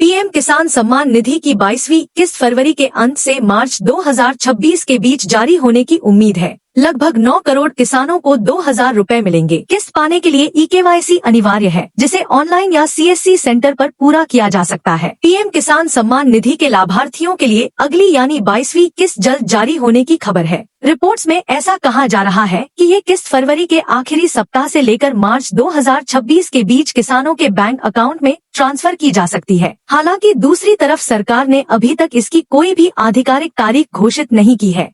PM किसान सम्मान निधि की 22वीं किस्त फरवरी के अंत से मार्च 2026 के बीच जारी होने की उम्मीद है। लगभग 9 करोड़ किसानों को 2,000 रुपए मिलेंगे। किस्त पाने के लिए eKYC अनिवार्य है, जिसे ऑनलाइन या CSC सेंटर पर पूरा किया जा सकता है। पीएम किसान सम्मान निधि के लाभार्थियों के लिए अगली यानी 22वीं किस्त जल्द जारी होने की खबर है। रिपोर्ट्स में ऐसा कहा जा रहा है कि ये किस्त फरवरी के आखिरी सप्ताह से लेकर मार्च 2026 के बीच किसानों के बैंक अकाउंट में ट्रांसफर की जा सकती है। हालांकि दूसरी तरफ सरकार ने अभी तक इसकी कोई भी आधिकारिक तारीख घोषित नहीं की है।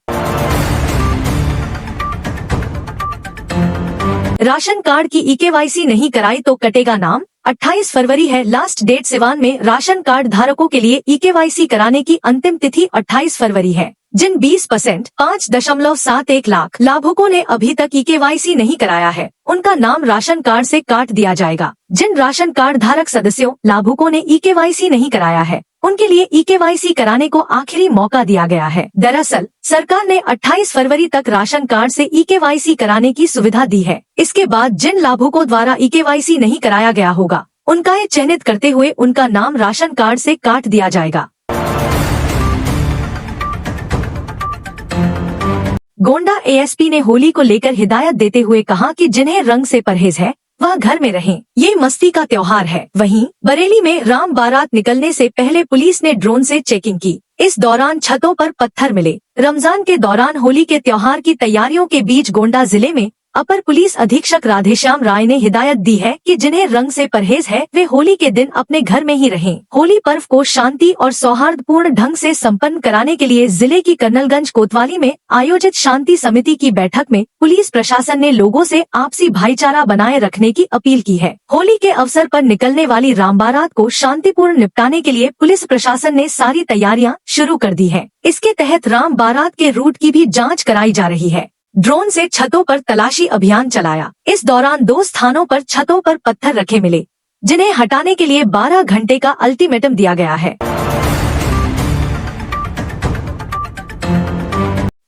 राशन कार्ड की eKYC नहीं कराई तो कटेगा नाम। 28 फरवरी है लास्ट डेट। सिवान में राशन कार्ड धारकों के लिए eKYC कराने की अंतिम तिथि 28 फरवरी है। जिन 20% 5.71 लाख लाभुकों ने अभी तक eKYC नहीं कराया है, उनका नाम राशन कार्ड से काट दिया जाएगा। जिन राशन कार्ड धारक सदस्यों लाभुकों ने eKYC नहीं कराया है, उनके लिए eKYC कराने को आखिरी मौका दिया गया है। दरअसल सरकार ने 28 फरवरी तक राशन कार्ड से eKYC कराने की सुविधा दी है। इसके बाद जिन लाभुकों द्वारा eKYC नहीं कराया गया होगा, उनका ये चयनित करते हुए उनका नाम राशन कार्ड से काट दिया जाएगा। गोंडा ASP ने होली को लेकर हिदायत देते हुए कहा कि जिन्हें रंग से परहेज है वह घर में रहें, ये मस्ती का त्योहार है। वहीं बरेली में राम बारात निकलने से पहले पुलिस ने ड्रोन से चेकिंग की। इस दौरान छतों पर पत्थर मिले। रमजान के दौरान होली के त्योहार की तैयारियों के बीच गोंडा जिले में अपर पुलिस अधीक्षक राधेश्याम राय ने हिदायत दी है कि जिन्हें रंग से परहेज है वे होली के दिन अपने घर में ही रहें। होली पर्व को शांति और सौहार्दपूर्ण ढंग से संपन्न कराने के लिए जिले की कर्नलगंज कोतवाली में आयोजित शांति समिति की बैठक में पुलिस प्रशासन ने लोगों से आपसी भाईचारा बनाए रखने की अपील की है। होली के अवसर पर निकलने वाली राम बारात को शांतिपूर्ण निपटाने के लिए पुलिस प्रशासन ने सारी तैयारियां शुरू कर दी है। इसके तहत राम बारात के रूट की भी जाँच कराई जा रही है। ड्रोन से छतों पर तलाशी अभियान चलाया। इस दौरान 2 स्थानों पर छतों पर पत्थर रखे मिले, जिन्हें हटाने के लिए 12 घंटे का अल्टीमेटम दिया गया है।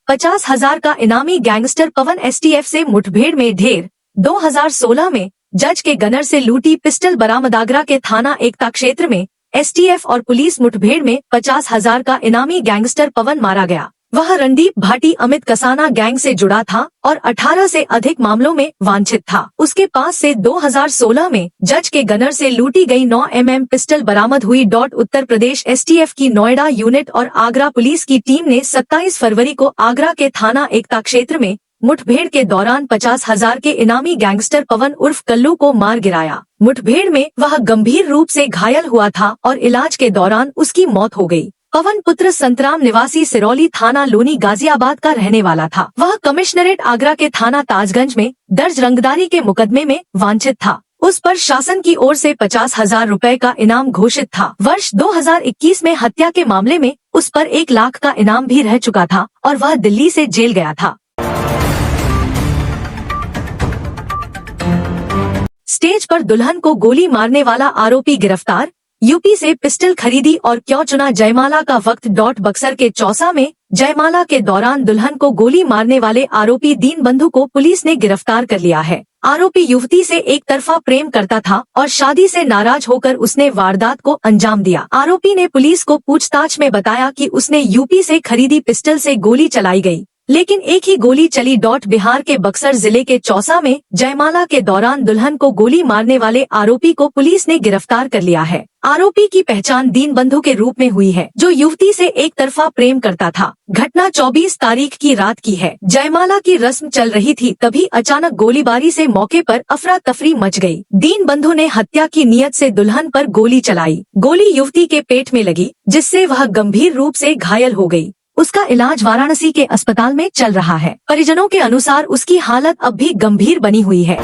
50,000 का इनामी गैंगस्टर पवन STF से मुठभेड़ में ढेर। 2016 में जज के गनर से लूटी पिस्टल बरामद। आगरा के थाना एकता क्षेत्र में STF और पुलिस मुठभेड़ में 50,000 का इनामी गैंगस्टर पवन मारा गया। वह रणदीप भाटी अमित कसाना गैंग से जुड़ा था और 18 से अधिक मामलों में वांछित था। उसके पास से 2016 में जज के गनर से लूटी गई 9 mm पिस्टल बरामद हुई। उत्तर प्रदेश STF की नोएडा यूनिट और आगरा पुलिस की टीम ने 27 फरवरी को आगरा के थाना एकता क्षेत्र में मुठभेड़ के दौरान 50,000 के इनामी गैंगस्टर पवन उर्फ कल्लू को मार गिराया। मुठभेड़ में वह गंभीर रूप से घायल हुआ था और इलाज के दौरान उसकी मौत हो गई। पवन पुत्र संतराम निवासी सिरौली थाना लोनी गाजियाबाद का रहने वाला था। वह कमिश्नरेट आगरा के थाना ताजगंज में दर्ज रंगदारी के मुकदमे में वांछित था। उस पर शासन की ओर से 50,000 रुपए का इनाम घोषित था। वर्ष 2021 में हत्या के मामले में उस पर 1 लाख का इनाम भी रह चुका था और वह दिल्ली से जेल गया था। स्टेज पर दुल्हन को गोली मारने वाला आरोपी गिरफ्तार। यूपी से पिस्टल खरीदी और क्यों चुना जयमाला का वक्त। बक्सर के चौसा में जयमाला के दौरान दुल्हन को गोली मारने वाले आरोपी दीनबंधु को पुलिस ने गिरफ्तार कर लिया है। आरोपी युवती से एक तरफा प्रेम करता था और शादी से नाराज होकर उसने वारदात को अंजाम दिया। आरोपी ने पुलिस को पूछताछ में बताया कि उसने यूपी से खरीदी पिस्टल से गोली चलाई गई, लेकिन एक ही गोली चली। बिहार के बक्सर जिले के चौसा में जयमाला के दौरान दुल्हन को गोली मारने वाले आरोपी को पुलिस ने गिरफ्तार कर लिया है। आरोपी की पहचान दीनबंधु के रूप में हुई है, जो युवती से एक तरफा प्रेम करता था। घटना 24 तारीख की रात की है। जयमाला की रस्म चल रही थी, तभी अचानक गोलीबारी से मौके पर अफरा तफरी मच गई। दीनबंधु ने हत्या की नीयत से दुल्हन पर गोली चलाई। गोली युवती के पेट में लगी, जिससे वह गंभीर रूप से घायल हो गई। उसका इलाज वाराणसी के अस्पताल में चल रहा है। परिजनों के अनुसार उसकी हालत अब भी गंभीर बनी हुई है।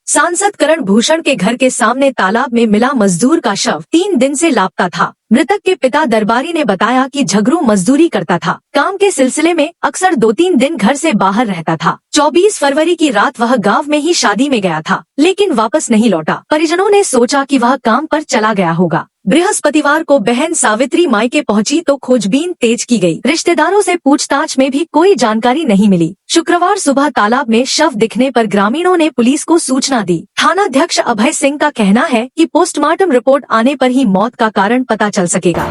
सांसद करण भूषण के घर के सामने तालाब में मिला मजदूर का शव। 3 दिन से लापता था। मृतक के पिता दरबारी ने बताया कि झगड़ू मजदूरी करता था। काम के सिलसिले में अक्सर 2-3 दिन घर से बाहर रहता था। 24 फरवरी की रात वह गांव में ही शादी में गया था, लेकिन वापस नहीं लौटा। परिजनों ने सोचा कि वह काम पर चला गया होगा। बृहस्पतिवार को बहन सावित्री मायके पहुंची तो खोजबीन तेज की गई। रिश्तेदारों से पूछताछ में भी कोई जानकारी नहीं मिली। शुक्रवार सुबह तालाब में शव दिखने पर ग्रामीणों ने पुलिस को सूचना दी। थानाध्यक्ष अभय सिंह का कहना है कि पोस्टमार्टम रिपोर्ट आने पर ही मौत का कारण पता चल सकेगा।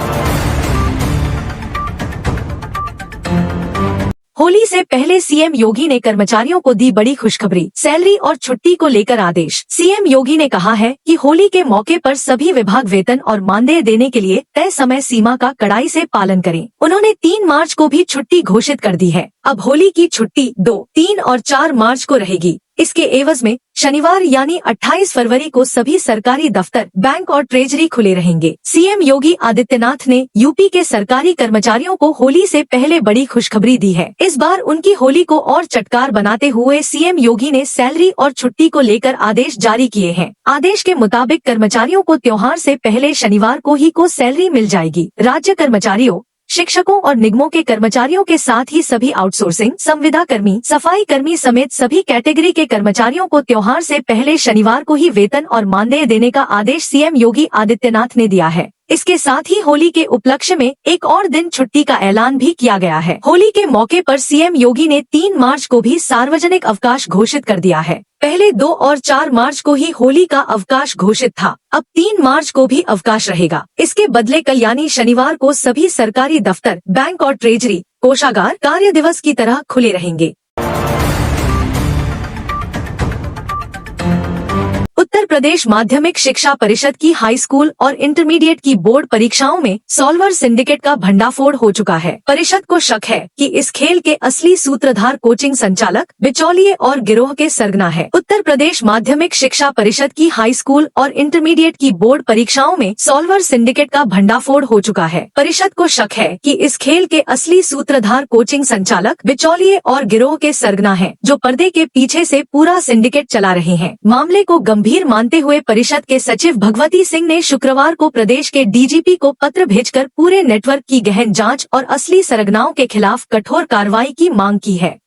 होली से पहले सीएम योगी ने कर्मचारियों को दी बड़ी खुशखबरी, सैलरी और छुट्टी को लेकर आदेश। सीएम योगी ने कहा है कि होली के मौके पर सभी विभाग वेतन और मानदेय देने के लिए तय समय सीमा का कड़ाई से पालन करें। उन्होंने 3 मार्च को भी छुट्टी घोषित कर दी है। अब होली की छुट्टी 2, 3 और 4 मार्च को रहेगी। इसके एवज में शनिवार यानी 28 फरवरी को सभी सरकारी दफ्तर, बैंक और ट्रेजरी खुले रहेंगे। सीएम योगी आदित्यनाथ ने यूपी के सरकारी कर्मचारियों को होली से पहले बड़ी खुशखबरी दी है। इस बार उनकी होली को और चटकार बनाते हुए सीएम योगी ने सैलरी और छुट्टी को लेकर आदेश जारी किए हैं। आदेश के मुताबिक कर्मचारियों को त्योहार से पहले शनिवार को ही सैलरी मिल जाएगी। राज्य कर्मचारियों, शिक्षकों और निगमों के कर्मचारियों के साथ ही सभी आउटसोर्सिंग, संविदा कर्मी, सफाई कर्मी समेत सभी कैटेगरी के कर्मचारियों को त्योहार से पहले शनिवार को ही वेतन और मानदेय देने का आदेश सीएम योगी आदित्यनाथ ने दिया है। इसके साथ ही होली के उपलक्ष्य में एक और दिन छुट्टी का ऐलान भी किया गया है। होली के मौके पर सीएम योगी ने 3 मार्च को भी सार्वजनिक अवकाश घोषित कर दिया है। पहले 2 और 4 मार्च को ही होली का अवकाश घोषित था, अब 3 मार्च को भी अवकाश रहेगा। इसके बदले कल यानी शनिवार को सभी सरकारी दफ्तर, बैंक और ट्रेजरी, कोषागार कार्य दिवस की तरह खुले रहेंगे। उत्तर प्रदेश माध्यमिक शिक्षा परिषद की हाई स्कूल और इंटरमीडिएट की बोर्ड परीक्षाओं में सॉल्वर सिंडिकेट का भंडाफोड़ हो चुका है। परिषद को शक है कि इस खेल के असली सूत्रधार कोचिंग संचालक, बिचौलिए और गिरोह के सरगना है। उत्तर प्रदेश माध्यमिक शिक्षा परिषद की हाई स्कूल और इंटरमीडिएट की बोर्ड परीक्षाओं में सॉल्वर सिंडिकेट का भंडाफोड़ हो चुका है। परिषद को शक है कि इस खेल के असली सूत्रधार कोचिंग संचालक, बिचौलिए और गिरोह के सरगना है, जो पर्दे के पीछे से पूरा सिंडिकेट चला रहे हैं। मामले को गंभीर मानते हुए परिषद के सचिव भगवती सिंह ने शुक्रवार को प्रदेश के डीजीपी को पत्र भेजकर पूरे नेटवर्क की गहन जांच और असली सरगनाओं के खिलाफ कठोर कार्रवाई की मांग की है।